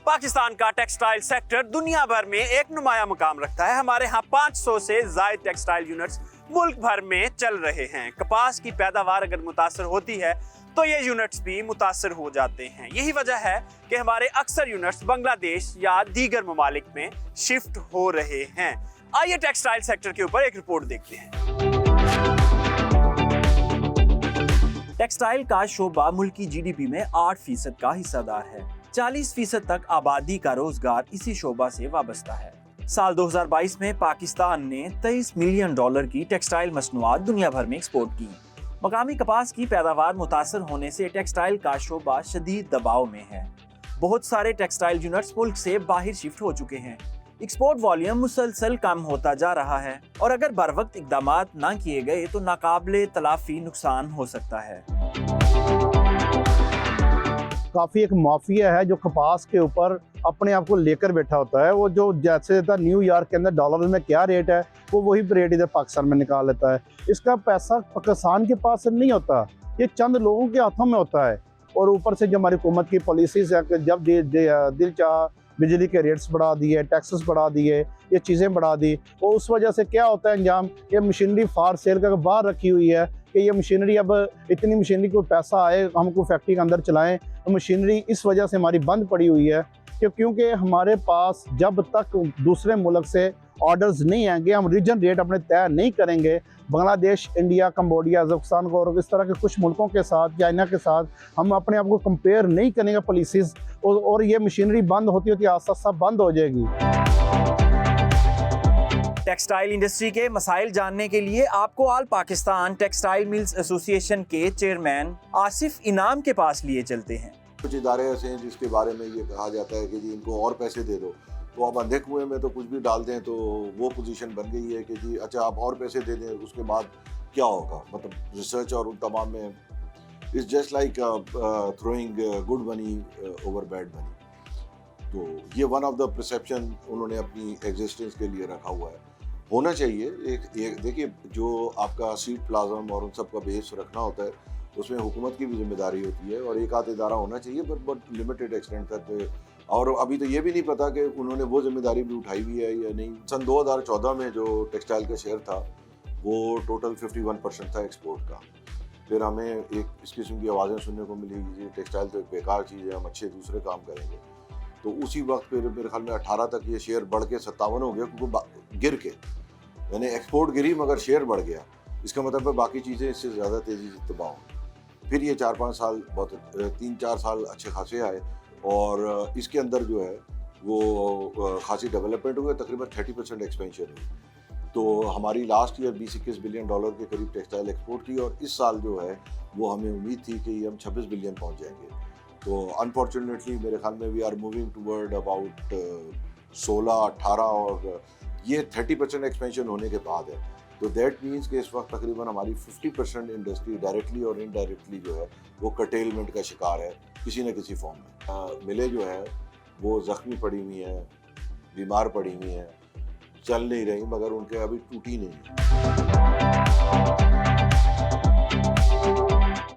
पाकिस्तान का textile sector दुनिया भर में एक नुमाया मुकाम रखता है। हमारे यहाँ 500 से ज्यादा टेक्सटाइल यूनिट्स मुल्क भर में चल रहे हैं। कपास की पैदावार अगर मुतासर होती है तो ये यूनिट्स भी मुतासर हो जाते हैं। यही वजह है कि हमारे अक्सर यूनिट्स बांग्लादेश या दीगर ममालिक में शिफ्ट हो रहे हैं। आइए टेक्सटाइल सेक्टर के ऊपर एक रिपोर्ट देखते हैं। टेक्सटाइल का शोबा मुल्क की जीडीपी में 8% का हिस्सेदार है। 40% तक आबादी का रोजगार इसी शोबा से वाबस्ता है। साल 2022 में पाकिस्तान ने $23 मिलियन की टेक्सटाइल मसनूआत दुनिया भर में एक्सपोर्ट की। मकामी कपास की पैदावार मुतासर होने से टेक्सटाइल का शोबा शदीद दबाव में है। बहुत सारे टेक्सटाइल यूनिट्स मुल्क से बाहर शिफ्ट हो चुके हैं। एक्सपोर्ट वॉल्यूम मुसलसल कम होता जा रहा है और अगर बरवक्त इकदामात ना किए गए तो नाकाबिले तलाफी नुकसान हो सकता है। काफ़ी एक माफिया है जो कपास के ऊपर अपने आप को लेकर बैठा होता है। वो जो जैसे न्यूयॉर्क के अंदर डॉलर में क्या रेट है वो वही रेट इधर पाकिस्तान में निकाल लेता है। इसका पैसा पाकिस्तान के पास नहीं होता, ये चंद लोगों के हाथों में होता है। और ऊपर से जो हमारी हुकूमत की पॉलिसीज है कि जब दिल चाह बिजली के रेट्स बढ़ा दिए, टैक्सेस बढ़ा दिए, ये चीज़ें बढ़ा दी, और उस वजह से क्या होता है अंजाम, ये मशीनरी फार सेल का बाहर रखी हुई है कि ये मशीनरी अब इतनी मशीनरी को पैसा आए हमको फैक्ट्री के अंदर चलाएं। तो मशीनरी इस वजह से हमारी बंद पड़ी हुई है क्योंकि हमारे पास जब तक दूसरे मुल्क से ऑर्डर्स नहीं आएंगे, हम रीजन रेट अपने तय नहीं करेंगे बांग्लादेश, इंडिया, कंबोडिया, कजाकिस्तान को और इस तरह के कुछ मुल्कों के साथ, चाइना के साथ हम अपने आप को कंपेयर नहीं करेंगे पॉलिसीज, और ये मशीनरी बंद होती होती आस्ता आस्ता बंद हो जाएगी। टेक्सटाइल इंडस्ट्री के मसाइल जानने के लिए आपको आल पाकिस्तान टेक्सटाइल मिल्स एसोसिएशन के चेयरमैन आसिफ इनाम के पास लिए चलते हैं। कुछ इदारे ऐसे हैं जिसके बारे में ये कहा जाता है कि जी इनको और पैसे दे दो, तो आप अंधे कुएं में तो कुछ भी डाल दें तो वो पोजीशन बन गई है कि जी अच्छा आप और पैसे दे दें, उसके बाद क्या होगा। मतलब रिसर्च और उन तमाम में it's just like throwing good money over bad money. तो ये वन ऑफ द परसेप्शन उन्होंने अपनी एग्जिस्टेंस के लिए रखा हुआ है। होना चाहिए एक देखिए, जो आपका सीट प्लाज्म और उन सब का बेस रखना होता है उसमें हुकूमत की भी जिम्मेदारी होती है और एक आध इदारा होना चाहिए, बट लिमिटेड एक्सटेंट तक। और अभी तो ये भी नहीं पता कि उन्होंने वो जिम्मेदारी भी उठाई हुई है या नहीं। सन 2014 में जो टेक्सटाइल का शेयर था वो टोटल 51% था एक्सपोर्ट का। फिर हमें एक इस किस्म की आवाज़ें सुनने को मिली कि टेक्सटाइल तो एक बेकार चीज़ है, हम अच्छे दूसरे काम करेंगे। तो उसी वक्त फिर मेरे ख्याल में 18 तक ये शेयर बढ़ के 57 हो गया, क्योंकि गिर के, यानी एक्सपोर्ट गिरी मगर शेयर बढ़ गया। इसका मतलब है बाकी चीज़ें इससे ज़्यादा तेज़ी से तबाह हों। फिर ये 4-5 साल बहुत 3-4 साल अच्छे खासे आए और इसके अंदर जो है वो खासी डेवलपमेंट हुई, तकरीबन 30% एक्सपेंशन हुई। तो हमारी लास्ट ईयर $20-21 बिलियन के करीब टेक्सटाइल एक्सपोर्ट की, और इस साल जो है वो हमें उम्मीद थी कि हम 26 बिलियन पहुंच जाएंगे। तो अनफॉर्चुनेटली मेरे ख्याल में we are moving toward about 16-18, और ये 30% एक्सपेंशन होने के बाद है। तो दैट मीन्स कि इस वक्त तकरीबन हमारी 50% इंडस्ट्री डायरेक्टली और इनडायरेक्टली जो है वो कटेलमेंट का शिकार है किसी न किसी फॉर्म में। मिलें जो है वो ज़ख्मी पड़ी हुई हैं, बीमार पड़ी हुई हैं, चल नहीं रही, मगर उनके अभी टूटी नहीं है।